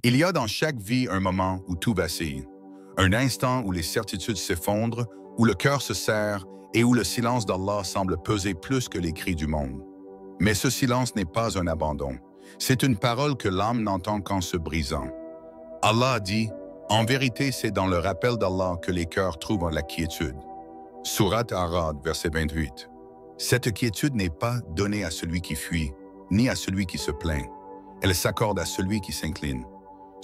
Il y a dans chaque vie un moment où tout vacille, un instant où les certitudes s'effondrent, où le cœur se serre et où le silence d'Allah semble peser plus que les cris du monde. Mais ce silence n'est pas un abandon. C'est une parole que l'âme n'entend qu'en se brisant. Allah dit, « En vérité, c'est dans le rappel d'Allah que les cœurs trouvent la quiétude. » Surat Ar-Ra'd, verset 28. Cette quiétude n'est pas donnée à celui qui fuit, ni à celui qui se plaint. Elle s'accorde à celui qui s'incline.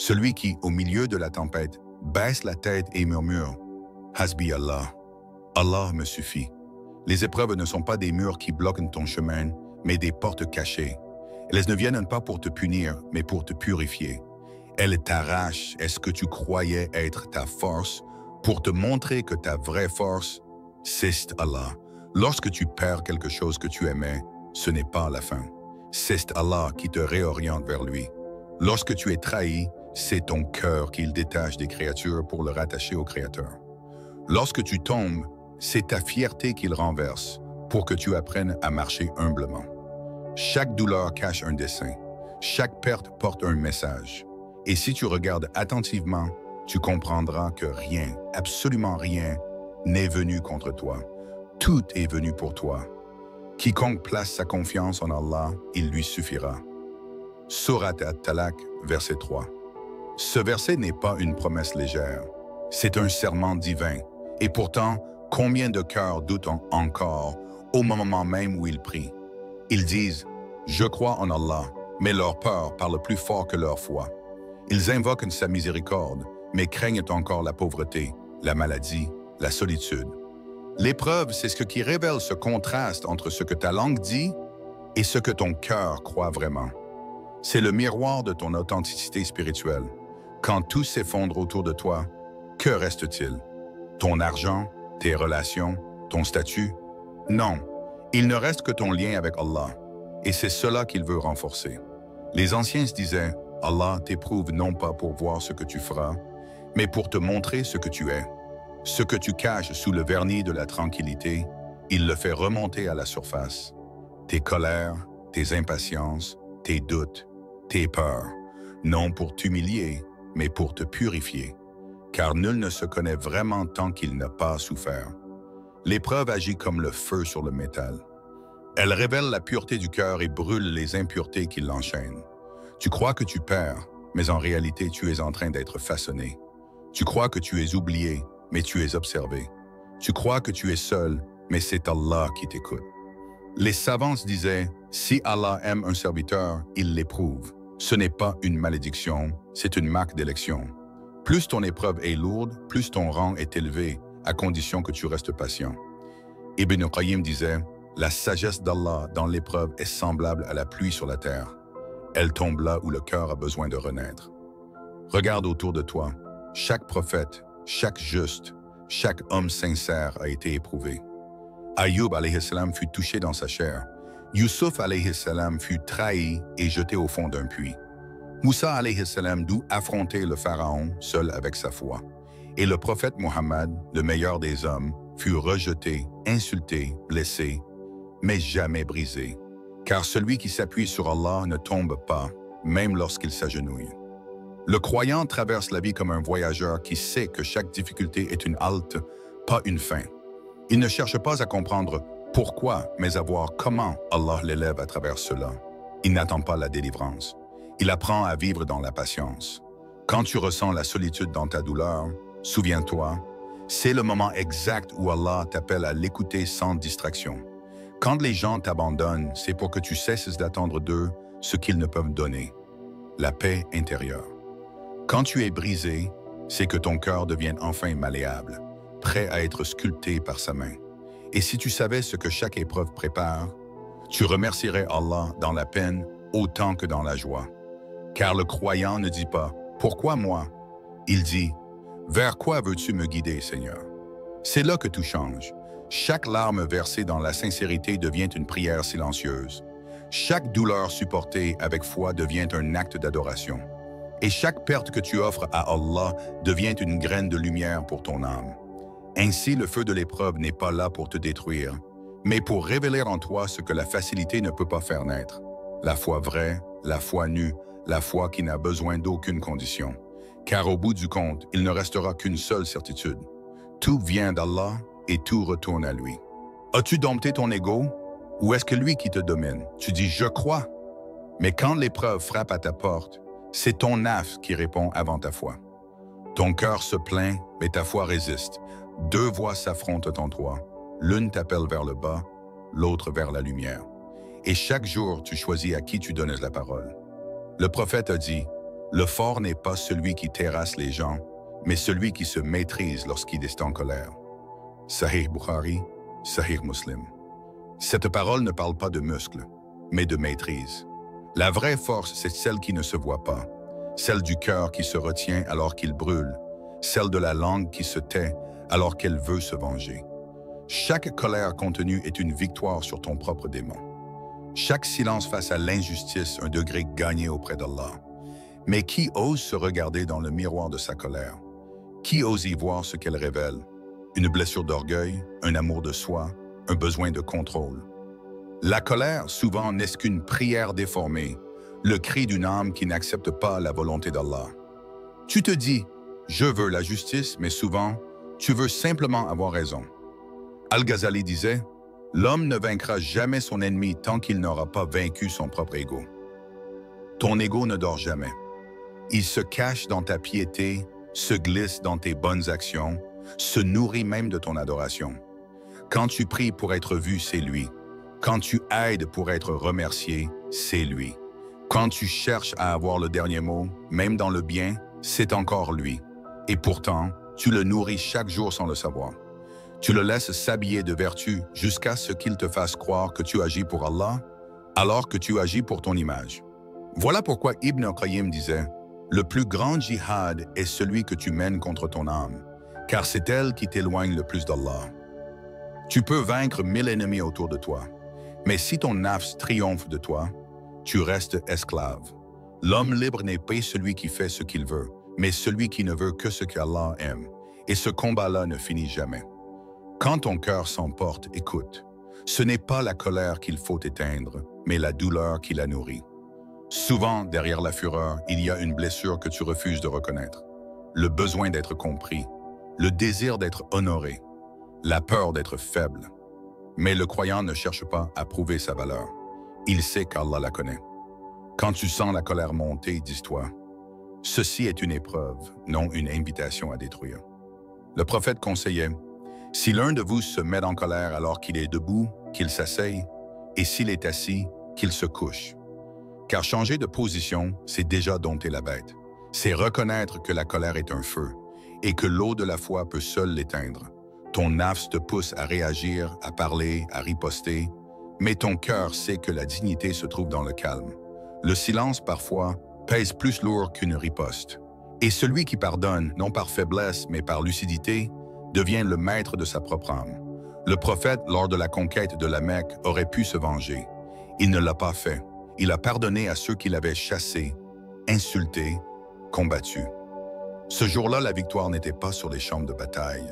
Celui qui, au milieu de la tempête, baisse la tête et murmure « Hasbi Allah ». Allah me suffit. Les épreuves ne sont pas des murs qui bloquent ton chemin, mais des portes cachées. Elles ne viennent pas pour te punir, mais pour te purifier. Elles t'arrachent ce que tu croyais être ta force, pour te montrer que ta vraie force, c'est Allah. Lorsque tu perds quelque chose que tu aimais, ce n'est pas la fin. C'est Allah qui te réoriente vers lui. Lorsque tu es trahi, c'est ton cœur qu'il détache des créatures pour le rattacher au Créateur. Lorsque tu tombes, c'est ta fierté qu'il renverse pour que tu apprennes à marcher humblement. Chaque douleur cache un dessein. Chaque perte porte un message. Et si tu regardes attentivement, tu comprendras que rien, absolument rien, n'est venu contre toi. Tout est venu pour toi. Quiconque place sa confiance en Allah, il lui suffira. Surat At-Talaq, verset 3. Ce verset n'est pas une promesse légère. C'est un serment divin. Et pourtant, combien de cœurs doutent encore au moment même où ils prient? Ils disent « Je crois en Allah », mais leur peur parle plus fort que leur foi. Ils invoquent sa miséricorde, mais craignent encore la pauvreté, la maladie, la solitude. L'épreuve, c'est ce qui révèle ce contraste entre ce que ta langue dit et ce que ton cœur croit vraiment. C'est le miroir de ton authenticité spirituelle. Quand tout s'effondre autour de toi, que reste-t-il? Ton argent, tes relations, ton statut? Non, il ne reste que ton lien avec Allah, et c'est cela qu'il veut renforcer. Les anciens se disaient, Allah t'éprouve non pas pour voir ce que tu feras, mais pour te montrer ce que tu es. Ce que tu caches sous le vernis de la tranquillité, il le fait remonter à la surface. Tes colères, tes impatiences, tes doutes, tes peurs, non pour t'humilier, mais pour te purifier. Car nul ne se connaît vraiment tant qu'il n'a pas souffert. L'épreuve agit comme le feu sur le métal. Elle révèle la pureté du cœur et brûle les impuretés qui l'enchaînent. Tu crois que tu perds, mais en réalité tu es en train d'être façonné. Tu crois que tu es oublié, mais tu es observé. Tu crois que tu es seul, mais c'est Allah qui t'écoute. Les savants disaient, si Allah aime un serviteur, il l'éprouve. Ce n'est pas une malédiction, c'est une marque d'élection. Plus ton épreuve est lourde, plus ton rang est élevé, à condition que tu restes patient. Ibn Qayyim disait, la sagesse d'Allah dans l'épreuve est semblable à la pluie sur la terre. Elle tombe là où le cœur a besoin de renaître. Regarde autour de toi. Chaque prophète, chaque juste, chaque homme sincère a été éprouvé. Ayyub alayhi salam fut touché dans sa chair. Yusuf alayhi salam fut trahi et jeté au fond d'un puits. Moussa alayhi salam dut affronter le pharaon seul avec sa foi. Et le prophète Mohammed, le meilleur des hommes, fut rejeté, insulté, blessé, mais jamais brisé. Car celui qui s'appuie sur Allah ne tombe pas, même lorsqu'il s'agenouille. Le croyant traverse la vie comme un voyageur qui sait que chaque difficulté est une halte, pas une fin. Il ne cherche pas à comprendre pourquoi, mais à voir comment Allah l'élève à travers cela. Il n'attend pas la délivrance. Il apprend à vivre dans la patience. Quand tu ressens la solitude dans ta douleur, souviens-toi, c'est le moment exact où Allah t'appelle à l'écouter sans distraction. Quand les gens t'abandonnent, c'est pour que tu cesses d'attendre d'eux ce qu'ils ne peuvent donner, la paix intérieure. Quand tu es brisé, c'est que ton cœur devient enfin malléable, prêt à être sculpté par sa main. Et si tu savais ce que chaque épreuve prépare, tu remercierais Allah dans la peine autant que dans la joie. Car le croyant ne dit pas « Pourquoi moi ?» Il dit « Vers quoi veux-tu me guider, Seigneur ?» C'est là que tout change. Chaque larme versée dans la sincérité devient une prière silencieuse. Chaque douleur supportée avec foi devient un acte d'adoration. Et chaque perte que tu offres à Allah devient une graine de lumière pour ton âme. Ainsi, le feu de l'épreuve n'est pas là pour te détruire, mais pour révéler en toi ce que la facilité ne peut pas faire naître. La foi vraie, la foi nue, la foi qui n'a besoin d'aucune condition. Car au bout du compte, il ne restera qu'une seule certitude. Tout vient d'Allah et tout retourne à lui. As-tu dompté ton ego ou est-ce que lui qui te domine? Tu dis « je crois ». Mais quand l'épreuve frappe à ta porte, c'est ton nafs qui répond avant ta foi. Ton cœur se plaint, mais ta foi résiste. Deux voix s'affrontent en toi. L'une t'appelle vers le bas, l'autre vers la lumière. Et chaque jour, tu choisis à qui tu donnes la parole. Le prophète a dit, « Le fort n'est pas celui qui terrasse les gens, mais celui qui se maîtrise lorsqu'il est en colère. » Sahih Bukhari, Sahih Muslim. Cette parole ne parle pas de muscles, mais de maîtrise. La vraie force, c'est celle qui ne se voit pas, celle du cœur qui se retient alors qu'il brûle, celle de la langue qui se tait alors qu'elle veut se venger. Chaque colère contenue est une victoire sur ton propre démon. Chaque silence face à l'injustice, un degré gagné auprès d'Allah. Mais qui ose se regarder dans le miroir de sa colère? Qui ose y voir ce qu'elle révèle? Une blessure d'orgueil, un amour de soi, un besoin de contrôle. La colère, souvent, n'est qu'une prière déformée, le cri d'une âme qui n'accepte pas la volonté d'Allah. Tu te dis, je veux la justice, mais souvent, tu veux simplement avoir raison. Al-Ghazali disait, l'homme ne vaincra jamais son ennemi tant qu'il n'aura pas vaincu son propre ego. Ton ego ne dort jamais. Il se cache dans ta piété, se glisse dans tes bonnes actions, se nourrit même de ton adoration. Quand tu pries pour être vu, c'est lui. Quand tu aides pour être remercié, c'est lui. Quand tu cherches à avoir le dernier mot, même dans le bien, c'est encore lui. Et pourtant, tu le nourris chaque jour sans le savoir. Tu le laisses s'habiller de vertu jusqu'à ce qu'il te fasse croire que tu agis pour Allah, alors que tu agis pour ton image. Voilà pourquoi Ibn Qayyim disait « Le plus grand djihad est celui que tu mènes contre ton âme, car c'est elle qui t'éloigne le plus d'Allah. » Tu peux vaincre 1000 ennemis autour de toi, mais si ton nafs triomphe de toi, tu restes esclave. L'homme libre n'est pas celui qui fait ce qu'il veut, mais celui qui ne veut que ce qu'Allah aime. Et ce combat-là ne finit jamais. Quand ton cœur s'emporte, écoute. Ce n'est pas la colère qu'il faut éteindre, mais la douleur qui la nourrit. Souvent, derrière la fureur, il y a une blessure que tu refuses de reconnaître. Le besoin d'être compris, le désir d'être honoré, la peur d'être faible. Mais le croyant ne cherche pas à prouver sa valeur. Il sait qu'Allah la connaît. Quand tu sens la colère monter, dis-toi, ceci est une épreuve, non une invitation à détruire. Le prophète conseillait, si l'un de vous se met en colère alors qu'il est debout, qu'il s'asseye, et s'il est assis, qu'il se couche. Car changer de position, c'est déjà dompter la bête. C'est reconnaître que la colère est un feu, et que l'eau de la foi peut seule l'éteindre. Ton nafs te pousse à réagir, à parler, à riposter, mais ton cœur sait que la dignité se trouve dans le calme. Le silence, parfois, pèse plus lourd qu'une riposte. Et celui qui pardonne, non par faiblesse, mais par lucidité, devient le maître de sa propre âme. Le prophète, lors de la conquête de la Mecque, aurait pu se venger. Il ne l'a pas fait. Il a pardonné à ceux qui l'avaient chassé, insulté, combattu. Ce jour-là, la victoire n'était pas sur les champs de bataille,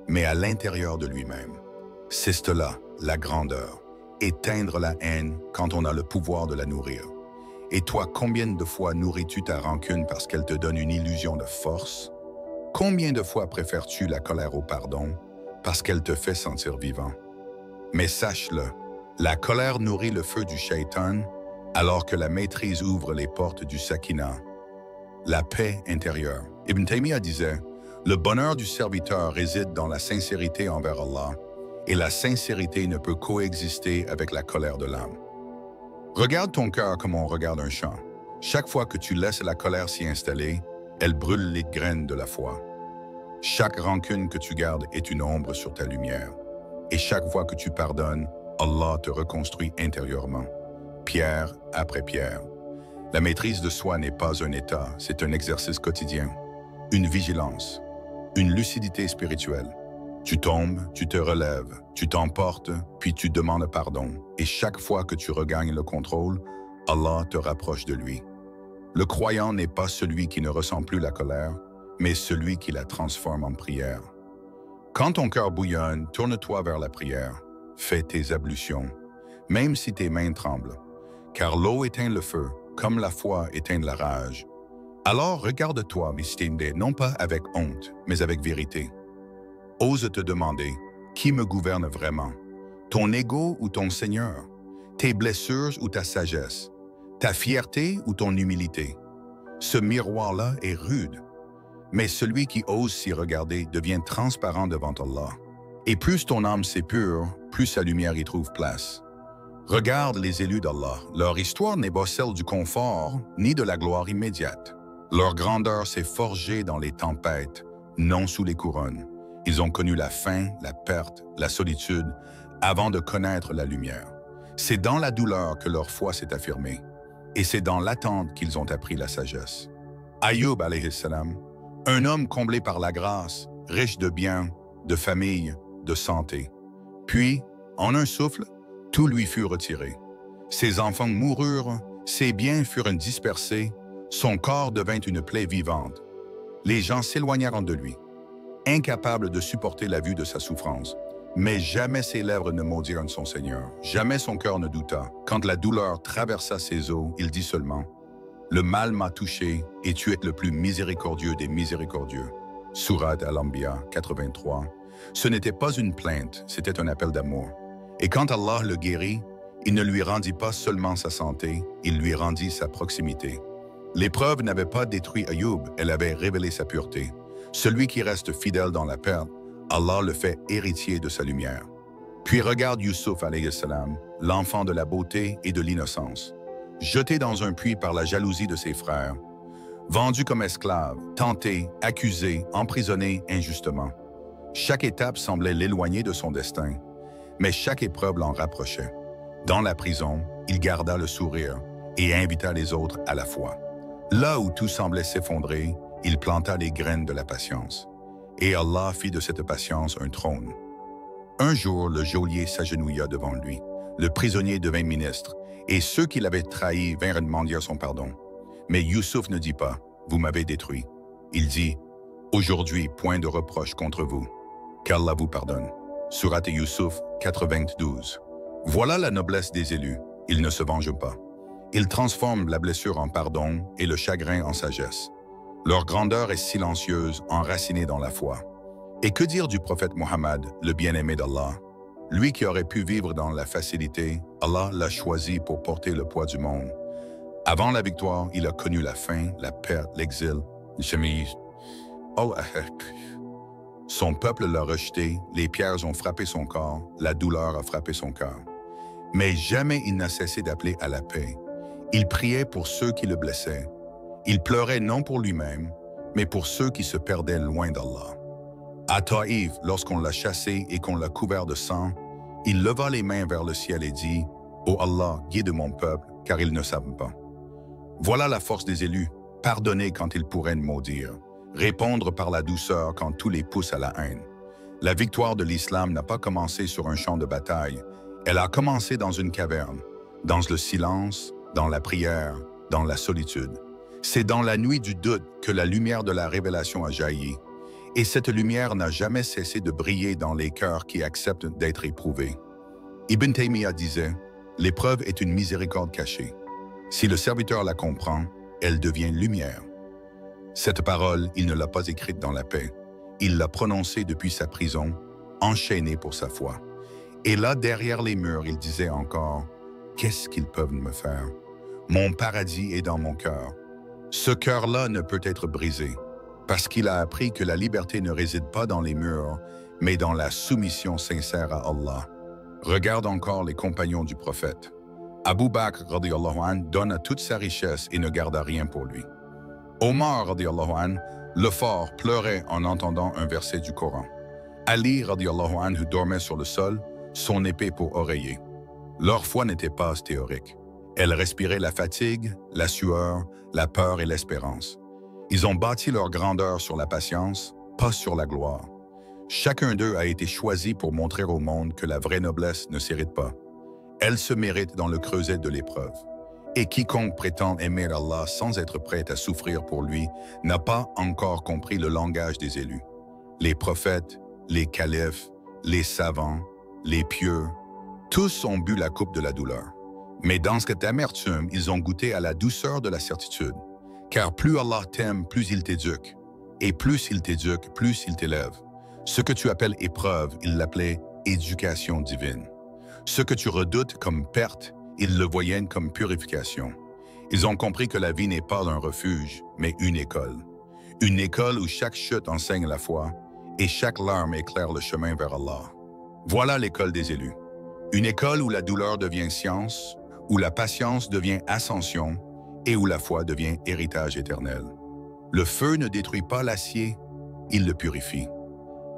mais à l'intérieur de lui-même. C'est cela, la grandeur. Éteindre la haine quand on a le pouvoir de la nourrir. Et toi, combien de fois nourris-tu ta rancune parce qu'elle te donne une illusion de force? Combien de fois préfères-tu la colère au pardon parce qu'elle te fait sentir vivant? Mais sache-le, la colère nourrit le feu du shaitan alors que la maîtrise ouvre les portes du sakina, la paix intérieure. Ibn Taymiyyah disait, le bonheur du serviteur réside dans la sincérité envers Allah et la sincérité ne peut coexister avec la colère de l'âme. Regarde ton cœur comme on regarde un champ. Chaque fois que tu laisses la colère s'y installer, elle brûle les graines de la foi. Chaque rancune que tu gardes est une ombre sur ta lumière. Et chaque fois que tu pardonnes, Allah te reconstruit intérieurement, pierre après pierre. La maîtrise de soi n'est pas un état, c'est un exercice quotidien, une vigilance, une lucidité spirituelle. Tu tombes, tu te relèves, tu t'emportes, puis tu demandes pardon. Et chaque fois que tu regagnes le contrôle, Allah te rapproche de lui. Le croyant n'est pas celui qui ne ressent plus la colère, mais celui qui la transforme en prière. Quand ton cœur bouillonne, tourne-toi vers la prière. Fais tes ablutions, même si tes mains tremblent. Car l'eau éteint le feu, comme la foi éteint la rage. Alors regarde-toi, Mistinde, non pas avec honte, mais avec vérité. Ose te demander, qui me gouverne vraiment? Ton ego ou ton Seigneur? Tes blessures ou ta sagesse? Ta fierté ou ton humilité? Ce miroir-là est rude, mais celui qui ose s'y regarder devient transparent devant Allah. Et plus ton âme s'épure, plus sa lumière y trouve place. Regarde les élus d'Allah. Leur histoire n'est pas celle du confort, ni de la gloire immédiate. Leur grandeur s'est forgée dans les tempêtes, non sous les couronnes. Ils ont connu la faim, la perte, la solitude, avant de connaître la lumière. C'est dans la douleur que leur foi s'est affirmée, et c'est dans l'attente qu'ils ont appris la sagesse. Ayoub, alayhi salam, un homme comblé par la grâce, riche de biens, de famille, de santé. Puis, en un souffle, tout lui fut retiré. Ses enfants moururent, ses biens furent dispersés, son corps devint une plaie vivante. Les gens s'éloignèrent de lui, incapables de supporter la vue de sa souffrance. Mais jamais ses lèvres ne maudirent son Seigneur, jamais son cœur ne douta. Quand la douleur traversa ses os, il dit seulement « Le mal m'a touché et tu es le plus miséricordieux des miséricordieux. » Sourate Al-Anbiya 83. Ce n'était pas une plainte, c'était un appel d'amour. Et quand Allah le guérit, il ne lui rendit pas seulement sa santé, il lui rendit sa proximité. L'épreuve n'avait pas détruit Ayoub, elle avait révélé sa pureté. Celui qui reste fidèle dans la perte, Allah le fait héritier de sa lumière. Puis regarde Youssouf, alayhi salam, l'enfant de la beauté et de l'innocence. Jeté dans un puits par la jalousie de ses frères, vendu comme esclave, tenté, accusé, emprisonné injustement. Chaque étape semblait l'éloigner de son destin, mais chaque épreuve l'en rapprochait. Dans la prison, il garda le sourire et invita les autres à la foi. Là où tout semblait s'effondrer, il planta les graines de la patience. Et Allah fit de cette patience un trône. Un jour, le geôlier s'agenouilla devant lui. Le prisonnier devint ministre, et ceux qui l'avaient trahi vinrent demander son pardon. Mais Youssouf ne dit pas « Vous m'avez détruit ». Il dit « Aujourd'hui, point de reproche contre vous. Qu'Allah vous pardonne ». Sourate Youssouf 92. Voilà la noblesse des élus. Ils ne se vengent pas. Ils transforment la blessure en pardon et le chagrin en sagesse. Leur grandeur est silencieuse, enracinée dans la foi. Et que dire du prophète Mohammed, le bien-aimé d'Allah? Lui qui aurait pu vivre dans la facilité, Allah l'a choisi pour porter le poids du monde. Avant la victoire, il a connu la faim, la perte, l'exil. Son peuple l'a rejeté, les pierres ont frappé son corps, la douleur a frappé son cœur. Mais jamais il n'a cessé d'appeler à la paix. Il priait pour ceux qui le blessaient. Il pleurait non pour lui-même, mais pour ceux qui se perdaient loin d'Allah. À Taïf, lorsqu'on l'a chassé et qu'on l'a couvert de sang, il leva les mains vers le ciel et dit « Ô Allah, guide mon peuple, car ils ne savent pas. » Voilà la force des élus, pardonner quand ils pourraient maudire, répondre par la douceur quand tous les poussent à la haine. La victoire de l'islam n'a pas commencé sur un champ de bataille, elle a commencé dans une caverne, dans le silence, dans la prière, dans la solitude. C'est dans la nuit du doute que la lumière de la révélation a jailli. Et cette lumière n'a jamais cessé de briller dans les cœurs qui acceptent d'être éprouvés. Ibn Taymiyyah disait « L'épreuve est une miséricorde cachée. Si le serviteur la comprend, elle devient lumière. » Cette parole, il ne l'a pas écrite dans la paix. Il l'a prononcée depuis sa prison, enchaîné pour sa foi. Et là, derrière les murs, il disait encore « Qu'est-ce qu'ils peuvent me faire? Mon paradis est dans mon cœur. » Ce cœur-là ne peut être brisé, parce qu'il a appris que la liberté ne réside pas dans les murs, mais dans la soumission sincère à Allah. Regarde encore les compagnons du prophète. Abu Bakr radiyallahu anhu donna toute sa richesse et ne garda rien pour lui. Omar radiyallahu anhu, le fort, pleurait en entendant un verset du Coran. Ali radiyallahu anhu dormait sur le sol, son épée pour oreiller. Leur foi n'était pas théorique. Elle respirait la fatigue, la sueur, la peur et l'espérance. Ils ont bâti leur grandeur sur la patience, pas sur la gloire. Chacun d'eux a été choisi pour montrer au monde que la vraie noblesse ne s'hérite pas. Elle se mérite dans le creuset de l'épreuve. Et quiconque prétend aimer Allah sans être prêt à souffrir pour lui n'a pas encore compris le langage des élus. Les prophètes, les califes, les savants, les pieux, tous ont bu la coupe de la douleur. Mais dans cette amertume, ils ont goûté à la douceur de la certitude. Car plus Allah t'aime, plus il t'éduque. Et plus il t'éduque, plus il t'élève. Ce que tu appelles épreuve, il l'appelait éducation divine. Ce que tu redoutes comme perte, ils le voyaient comme purification. Ils ont compris que la vie n'est pas un refuge, mais une école. Une école où chaque chute enseigne la foi et chaque larme éclaire le chemin vers Allah. Voilà l'école des élus. Une école où la douleur devient science, où la patience devient ascension et où la foi devient héritage éternel. Le feu ne détruit pas l'acier, il le purifie.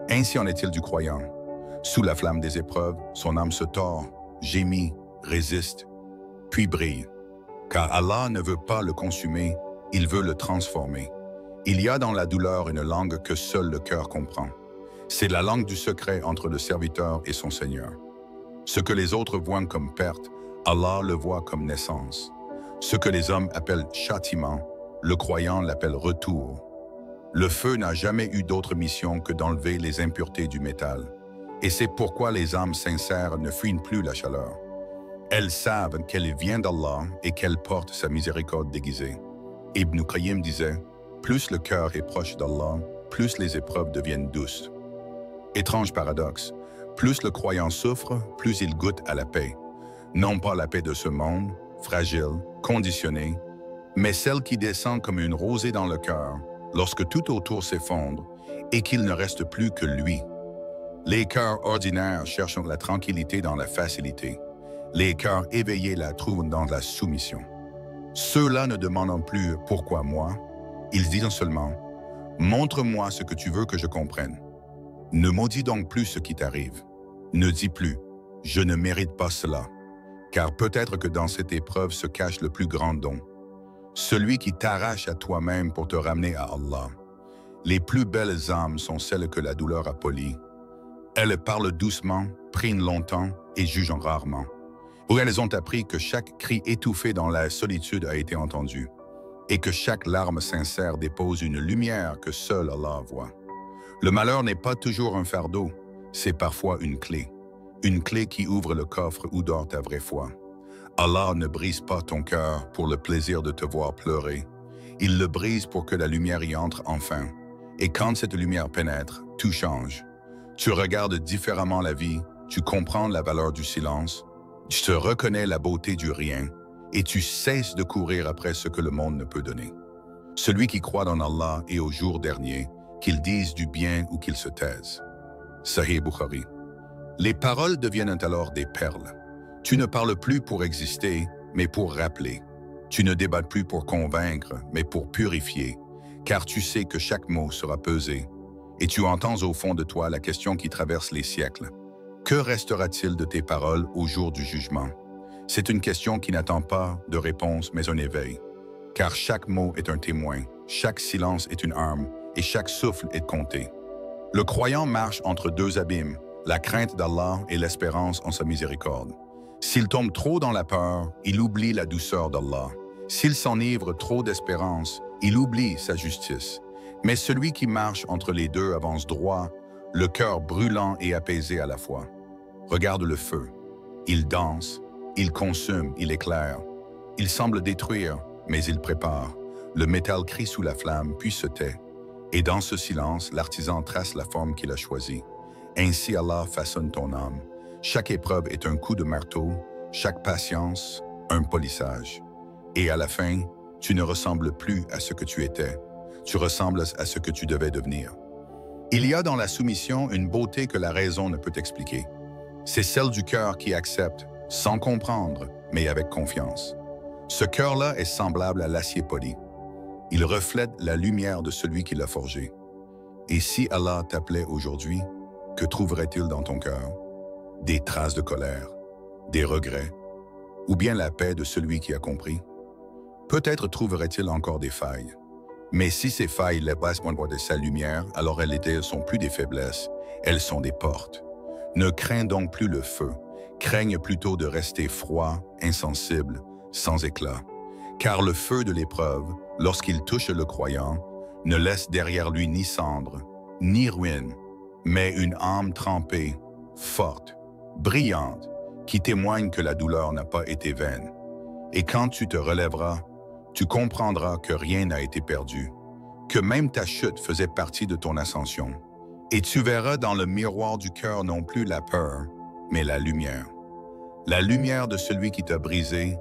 Ainsi en est-il du croyant. Sous la flamme des épreuves, son âme se tord, gémit, résiste, puis brille. Car Allah ne veut pas le consumer, il veut le transformer. Il y a dans la douleur une langue que seul le cœur comprend. C'est la langue du secret entre le serviteur et son Seigneur. Ce que les autres voient comme perte, Allah le voit comme naissance. Ce que les hommes appellent châtiment, le croyant l'appelle retour. Le feu n'a jamais eu d'autre mission que d'enlever les impuretés du métal. Et c'est pourquoi les âmes sincères ne fuient plus la chaleur. Elles savent qu'elle vient d'Allah et qu'elle porte sa miséricorde déguisée. Ibn Qayyim disait, « Plus le cœur est proche d'Allah, plus les épreuves deviennent douces. » Étrange paradoxe, plus le croyant souffre, plus il goûte à la paix. Non pas la paix de ce monde, fragile, conditionnée, mais celle qui descend comme une rosée dans le cœur, lorsque tout autour s'effondre et qu'il ne reste plus que lui. Les cœurs ordinaires cherchent la tranquillité dans la facilité. Les cœurs éveillés la trouvent dans la soumission. Ceux-là ne demandent plus « pourquoi moi ?» Ils disent seulement « montre-moi ce que tu veux que je comprenne ». Ne maudis donc plus ce qui t'arrive. Ne dis plus « je ne mérite pas cela », car peut-être que dans cette épreuve se cache le plus grand don. Celui qui t'arrache à toi-même pour te ramener à Allah. Les plus belles âmes sont celles que la douleur a polies. Elles parlent doucement, prient longtemps et jugent rarement. Où elles ont appris que chaque cri étouffé dans la solitude a été entendu et que chaque larme sincère dépose une lumière que seul Allah voit. Le malheur n'est pas toujours un fardeau, c'est parfois une clé qui ouvre le coffre où dort ta vraie foi. Allah ne brise pas ton cœur pour le plaisir de te voir pleurer. Il le brise pour que la lumière y entre enfin. Et quand cette lumière pénètre, tout change. Tu regardes différemment la vie, tu comprends la valeur du silence, tu te reconnais la beauté du rien et tu cesses de courir après ce que le monde ne peut donner. Celui qui croit dans Allah et au jour dernier, qu'il dise du bien ou qu'il se taise. Sahih Bukhari. Les paroles deviennent alors des perles. Tu ne parles plus pour exister, mais pour rappeler. Tu ne débats plus pour convaincre, mais pour purifier, car tu sais que chaque mot sera pesé. Et tu entends au fond de toi la question qui traverse les siècles. Que restera-t-il de tes paroles au jour du jugement? C'est une question qui n'attend pas de réponse, mais un éveil. Car chaque mot est un témoin, chaque silence est une arme, et chaque souffle est compté. Le croyant marche entre deux abîmes, la crainte d'Allah et l'espérance en sa miséricorde. S'il tombe trop dans la peur, il oublie la douceur d'Allah. S'il s'enivre trop d'espérance, il oublie sa justice. Mais celui qui marche entre les deux avance droit, le cœur brûlant et apaisé à la fois. Regarde le feu. Il danse, il consume, il éclaire. Il semble détruire, mais il prépare. Le métal crie sous la flamme, puis se tait. Et dans ce silence, l'artisan trace la forme qu'il a choisie. Ainsi Allah façonne ton âme. Chaque épreuve est un coup de marteau, chaque patience, un polissage. Et à la fin, tu ne ressembles plus à ce que tu étais. Tu ressembles à ce que tu devais devenir. Il y a dans la soumission une beauté que la raison ne peut expliquer. C'est celle du cœur qui accepte, sans comprendre, mais avec confiance. Ce cœur-là est semblable à l'acier poli. Il reflète la lumière de celui qui l'a forgé. Et si Allah t'appelait aujourd'hui, que trouverait-il dans ton cœur? Des traces de colère, des regrets, ou bien la paix de celui qui a compris? Peut-être trouverait-il encore des failles. Mais si ces failles laissent voir de sa lumière, alors elles sont plus des faiblesses, elles sont des portes. Ne crains donc plus le feu, craigne plutôt de rester froid, insensible, sans éclat. Car le feu de l'épreuve, lorsqu'il touche le croyant, ne laisse derrière lui ni cendre, ni ruine, mais une âme trempée, forte, brillante, qui témoignent que la douleur n'a pas été vaine. Et quand tu te relèveras, tu comprendras que rien n'a été perdu, que même ta chute faisait partie de ton ascension. Et tu verras dans le miroir du cœur non plus la peur, mais la lumière. La lumière de celui qui t'a brisé